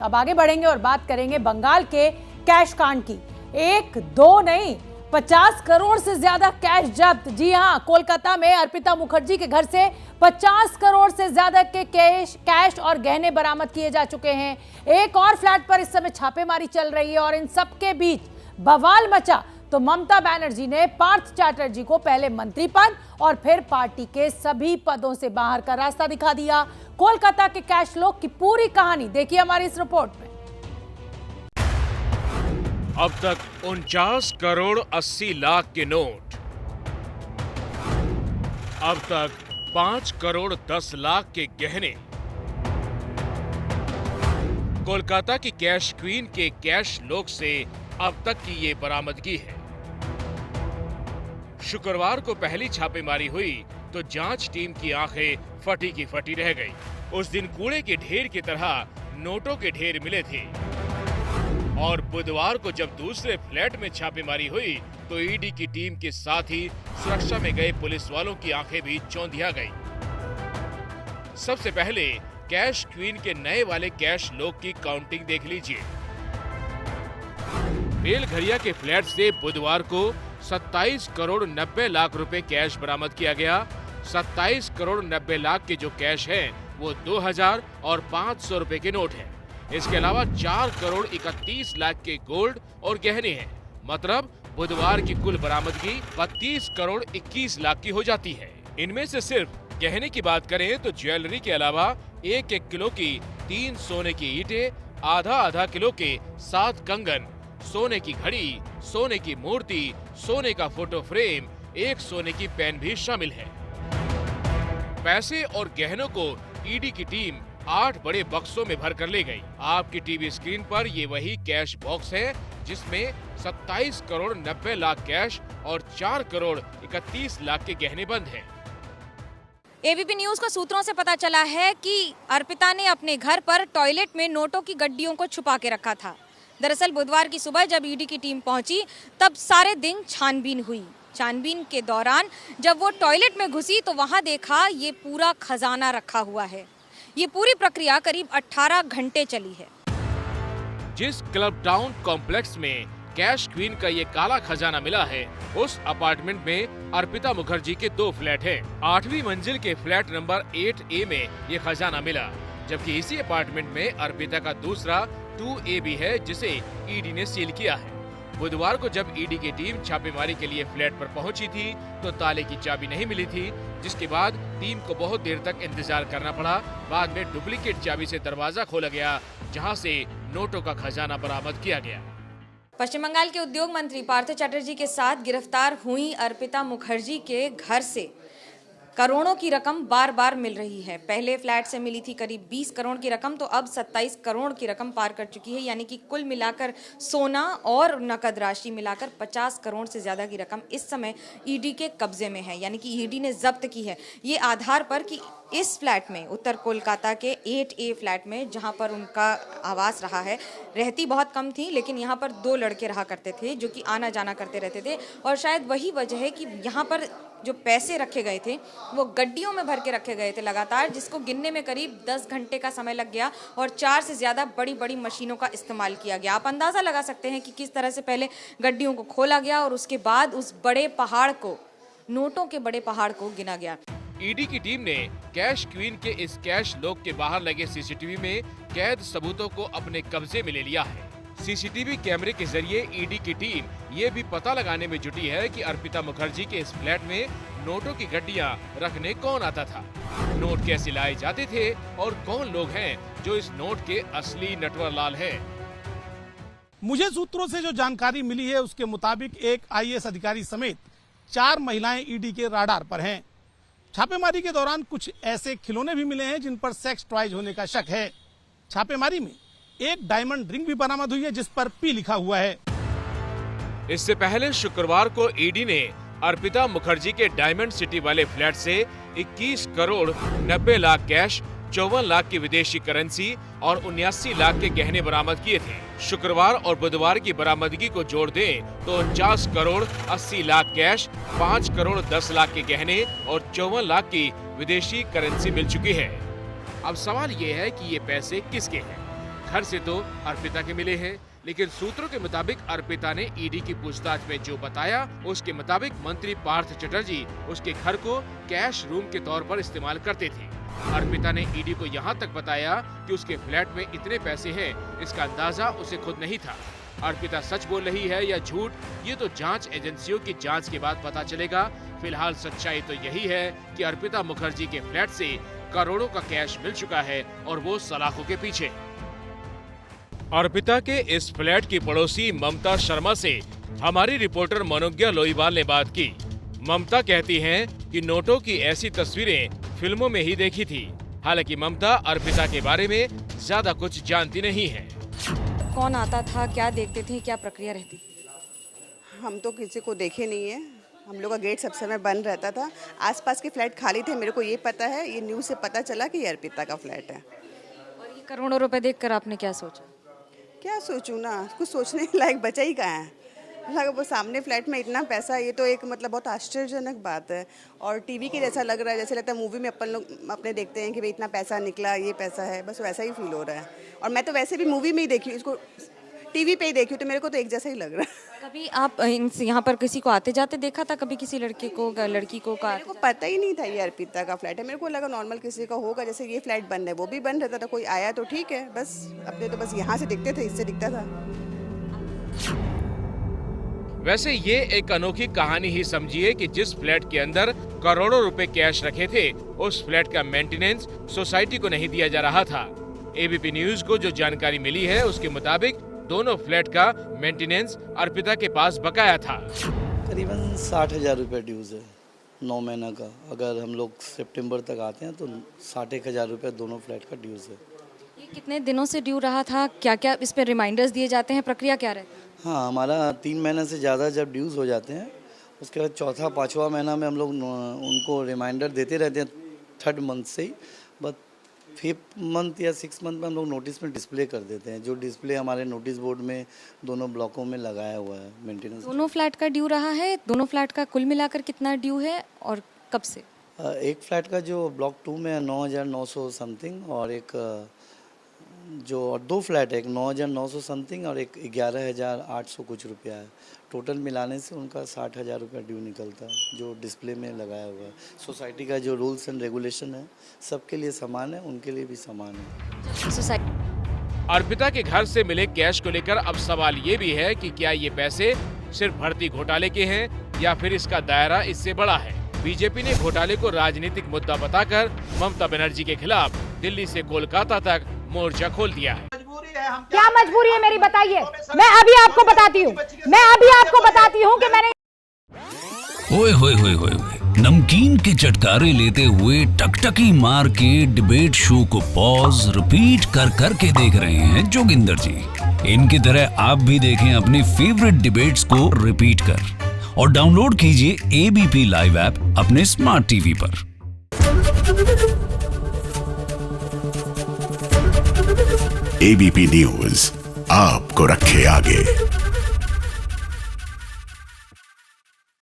अब आगे बढ़ेंगे और बात करेंगे बंगाल के कैश कांड की। एक दो नहीं 50 करोड़ से ज्यादा कैश जब्त। जी हां, कोलकाता में अर्पिता मुखर्जी के घर से 50 करोड़ से ज्यादा के कैश और गहने बरामद किए जा चुके हैं। एक और फ्लैट पर इस समय छापेमारी चल रही है और इन सबके बीच बवाल मचा तो ममता बनर्जी ने पार्थ चैटर्जी को पहले मंत्री पद और फिर पार्टी के सभी पदों से बाहर का रास्ता दिखा दिया। कोलकाता के कैश लोग की पूरी कहानी देखिए हमारी इस रिपोर्ट में। अब तक 49 करोड़ 80 लाख के नोट, अब तक 5 करोड़ 10 लाख के गहने। कोलकाता की कैश क्वीन के कैश लोग से अब तक की ये बरामदगी है। शुक्रवार को पहली छापेमारी हुई तो जांच टीम की आंखें फटी की फटी रह गई। उस दिन कूड़े के ढेर की तरह नोटों के ढेर मिले थे और बुधवार को जब दूसरे फ्लैट में छापेमारी हुई तो ईडी की टीम के साथ ही सुरक्षा में गए पुलिस वालों की आंखें भी चौंधिया गई। सबसे पहले कैश क्वीन के नए वाले कैश लोग की काउंटिंग देख लीजिए। बेलघरिया के फ्लैट से बुधवार को 27 करोड़ 90 लाख रुपए कैश बरामद किया गया। 27 करोड़ 90 लाख के जो कैश हैं वो 2000 और 500 रुपए के नोट हैं। इसके अलावा 4 करोड़ 31 लाख के गोल्ड और गहने हैं। मतलब बुधवार की कुल बरामदगी 32 करोड़ 21 लाख की हो जाती है। इनमें से सिर्फ गहने की बात करें तो ज्वेलरी के अलावा 1-1 किलो की 3 सोने की ईंटें, आधा किलो के 7 कंगन, सोने की घड़ी, सोने की मूर्ति, सोने का फोटो फ्रेम, एक सोने की पेन भी शामिल है। पैसे और गहनों को ईडी की टीम 8 बड़े बक्सों में भर कर ले गई। आपकी टीवी स्क्रीन पर ये वही कैश बॉक्स है जिसमें 27 करोड़ 90 लाख कैश और 4 करोड़ 31 लाख के गहने बंद हैं। एबीपी न्यूज को सूत्रों से पता चला है कि अर्पिता ने अपने घर पर टॉयलेट में नोटों की गड्डियों को छुपा के रखा था। दरअसल बुधवार की सुबह जब ईडी की टीम पहुंची तब सारे दिन छानबीन हुई। छानबीन के दौरान जब वो टॉयलेट में घुसी तो वहां देखा ये पूरा खजाना रखा हुआ है। ये पूरी प्रक्रिया करीब 18 घंटे चली है। जिस क्लब टाउन कॉम्प्लेक्स में कैश क्वीन का ये काला खजाना मिला है उस अपार्टमेंट में अर्पिता मुखर्जी के 2 फ्लैट हैं। 8वीं मंजिल के फ्लैट नंबर 8A में ये खजाना मिला, जबकि इसी अपार्टमेंट में अर्पिता का दूसरा 2A भी है जिसे ईडी ने सील किया है। बुधवार को जब ईडी की टीम छापेमारी के लिए फ्लैट पर पहुंची थी तो ताले की चाबी नहीं मिली थी, जिसके बाद टीम को बहुत देर तक इंतजार करना पड़ा। बाद में डुप्लीकेट चाबी से दरवाजा खोला गया जहां से नोटों का खजाना बरामद किया गया। पश्चिम बंगाल के उद्योग मंत्री पार्थ चैटर्जी के साथ गिरफ्तार हुई अर्पिता मुखर्जी के घर से करोड़ों की रकम बार बार मिल रही है। पहले फ्लैट से मिली थी करीब 20 करोड़ की रकम तो अब 27 करोड़ की रकम पार कर चुकी है। यानी कि कुल मिलाकर सोना और नकद राशि मिलाकर 50 करोड़ से ज्यादा की रकम इस समय ईडी के कब्जे में है। यानी कि ईडी ने जब्त की है ये आधार पर कि इस फ्लैट में, उत्तर कोलकाता के 8A फ्लैट में जहां पर उनका आवास रहा है, रहती बहुत कम थी लेकिन यहां पर 2 लड़के रहा करते थे जो कि आना जाना करते रहते थे। और शायद वही वजह है कि यहां पर जो पैसे रखे गए थे वो गड्डियों में भर के रखे गए थे लगातार, जिसको गिनने में करीब 10 घंटे का समय लग गया और 4 से ज्यादा बड़ी बड़ी मशीनों का इस्तेमाल किया गया। आप अंदाजा लगा सकते हैं कि किस तरह से पहले गड्डियों को खोला गया और उसके बाद उस बड़े पहाड़ को, नोटों के बड़े पहाड़ को गिना गया। ईडी की टीम ने कैश क्वीन के इस कैश लॉक के बाहर लगे सीसीटीवी में कैद सबूतों को अपने कब्जे में ले लिया है। सीसीटीवी कैमरे के जरिए ईडी की टीम ये भी पता लगाने में जुटी है कि अर्पिता मुखर्जी के इस फ्लैट में नोटों की गड्डियां रखने कौन आता था, नोट कैसे लाए जाते थे और कौन लोग हैं जो इस नोट के असली नटवर लाल हैं। मुझे सूत्रों से जो जानकारी मिली है उसके मुताबिक एक IAS अधिकारी समेत 4 महिलाएं ईडी के राडार पर हैं। छापेमारी के दौरान कुछ ऐसे खिलौने भी मिले हैं जिन पर सेक्स टॉयज होने का शक है। छापेमारी में एक डायमंड रिंग भी बरामद हुई है जिस पर P लिखा हुआ है। इससे पहले शुक्रवार को ईडी ने अर्पिता मुखर्जी के डायमंड सिटी वाले फ्लैट से 21 करोड़ 90 लाख कैश, 54 लाख की विदेशी करेंसी और 79 लाख के गहने बरामद किए थे। शुक्रवार और बुधवार की बरामदगी को जोड़ दें तो 49 करोड़ 80 लाख कैश, 5 करोड़ 10 लाख के गहने और 54 लाख की विदेशी करेंसी मिल चुकी है। अब सवाल ये है कि ये पैसे किसके हैं? घर से तो अर्पिता के मिले हैं, लेकिन सूत्रों के मुताबिक अर्पिता ने ईडी की पूछताछ में जो बताया उसके मुताबिक मंत्री पार्थ चटर्जी उसके घर को कैश रूम के तौर पर इस्तेमाल करते थे। अर्पिता ने ईडी को यहाँ तक बताया कि उसके फ्लैट में इतने पैसे हैं, इसका अंदाजा उसे खुद नहीं था। अर्पिता सच बोल रही है या झूठ, ये तो जांच एजेंसियों की जांच के बाद पता चलेगा। फिलहाल सच्चाई तो यही है कि अर्पिता मुखर्जी के फ्लैट से करोड़ों का कैश मिल चुका है और वो सलाखों के पीछे। अर्पिता के इस फ्लैट की पड़ोसी ममता शर्मा से हमारी रिपोर्टर मनोज्ञा लोईवाल ने बात की। ममता कहती हैं कि नोटों की ऐसी तस्वीरें फिल्मों में ही देखी थी। हालांकि ममता अर्पिता के बारे में ज्यादा कुछ जानती नहीं है। कौन आता था, क्या देखते थे, क्या प्रक्रिया रहती? हम तो किसी को देखे नहीं है। हम लोग का गेट सब समय बंद रहता था। आसपास के फ्लैट खाली थे। मेरे को ये पता है, ये न्यूज़ से पता चला कि ये अर्पिता का फ्लैट है। और ये करोड़ों रुपए देखकर आपने क्या सोचा? क्या सोचूं ना, कुछ सोचने लायक बचा ही कहाँ है। लगा वो सामने फ्लैट में इतना पैसा, ये तो एक मतलब बहुत आश्चर्यजनक बात है। और टीवी के जैसा लग रहा है, जैसे लगता है मूवी में अपन लोग अपने देखते हैं कि भाई इतना पैसा निकला, ये पैसा है, बस वैसा ही फील हो रहा है। और मैं तो वैसे भी मूवी में ही देखी हूँ, इसको टीवी पे ही देखी हूँ, तो मेरे को तो एक जैसा ही लग रहा है। कभी आप यहाँ पर किसी को आते जाते देखा था? कभी किसी लड़के को, लड़की को? मेरे को पता ही नहीं था ये अर्पिता का फ्लैट है। मेरे को लगा नॉर्मल किसी का होगा, जैसे ये फ्लैट बंद है वो भी बंद रहता था, कोई आया तो ठीक है, बस अपने तो बस यहाँ से दिखते थे, इससे दिखता था। वैसे ये एक अनोखी कहानी ही समझिए कि जिस फ्लैट के अंदर करोड़ों रुपए कैश रखे थे, उस फ्लैट का मेंटेनेंस सोसाइटी को नहीं दिया जा रहा था। एबीपी न्यूज को जो जानकारी मिली है उसके मुताबिक दोनों फ्लैट का मेंटेनेंस अर्पिता के पास बकाया था। करीबन 60,000 रुपये ड्यूज है 9 महीना का। अगर हम लोग सितंबर तक आते हैं तो 61,000 रुपये दोनों फ्लैट का ड्यूज है। ये कितने दिनों से ड्यू रहा था? क्या क्या इस पर रिमाइंडर्स दिए जाते हैं? प्रक्रिया क्या रहती है? हाँ, हमारा 3 महीने से ज़्यादा जब ड्यूज हो जाते हैं, उसके बाद चौथा 5वां महीना में हम लोग उनको रिमाइंडर देते रहते हैं 3rd मंथ से ही। बट 5th मंथ या 6th मंथ में हम लोग नोटिस में डिस्प्ले कर देते हैं, जो डिस्प्ले हमारे नोटिस बोर्ड में दोनों ब्लॉकों में लगाया हुआ है मेंटेनेंस। दोनों फ्लैट का ड्यू रहा है? दोनों फ्लैट का कुल मिलाकर कितना ड्यू है और कब से? एक फ्लैट का जो ब्लॉक 2 में है 9,900 समथिंग, और एक जो 2 फ्लैट है, एक 9,900 समथिंग और एक 11,800 कुछ रुपया है। टोटल मिलाने से उनका 60,000 रुपया ड्यू निकलता है, जो डिस्प्ले में लगाया हुआ है। सोसाइटी का जो रूल्स एंड रेगुलेशन है सबके लिए समान है, उनके लिए भी समान है। अर्पिता के घर से मिले कैश को लेकर अब सवाल ये भी है कि क्या ये पैसे सिर्फ भर्ती घोटाले के हैं या फिर इसका दायरा इससे बड़ा है। बीजेपी ने घोटाले को राजनीतिक मुद्दा बताकर ममता बनर्जी के खिलाफ दिल्ली से कोलकाता तक मोर्चा खोल दिया है। क्या मजबूरी है मेरी, बताइए। मैं अभी आपको बताती हूँ कि मैंने ओए होए होए होए नमकीन के चटकारे लेते हुए टकटकी मार के डिबेट शो को पॉज रिपीट कर करके देख रहे हैं जोगिंदर जी। इनकी तरह आप भी देखें अपनी फेवरेट डिबेट्स को रिपीट कर और डाउनलोड कीजिए एबीपी लाइव ऐप अपने स्मार्ट टीवी पर। एबीपी न्यूज आपको रखे आगे।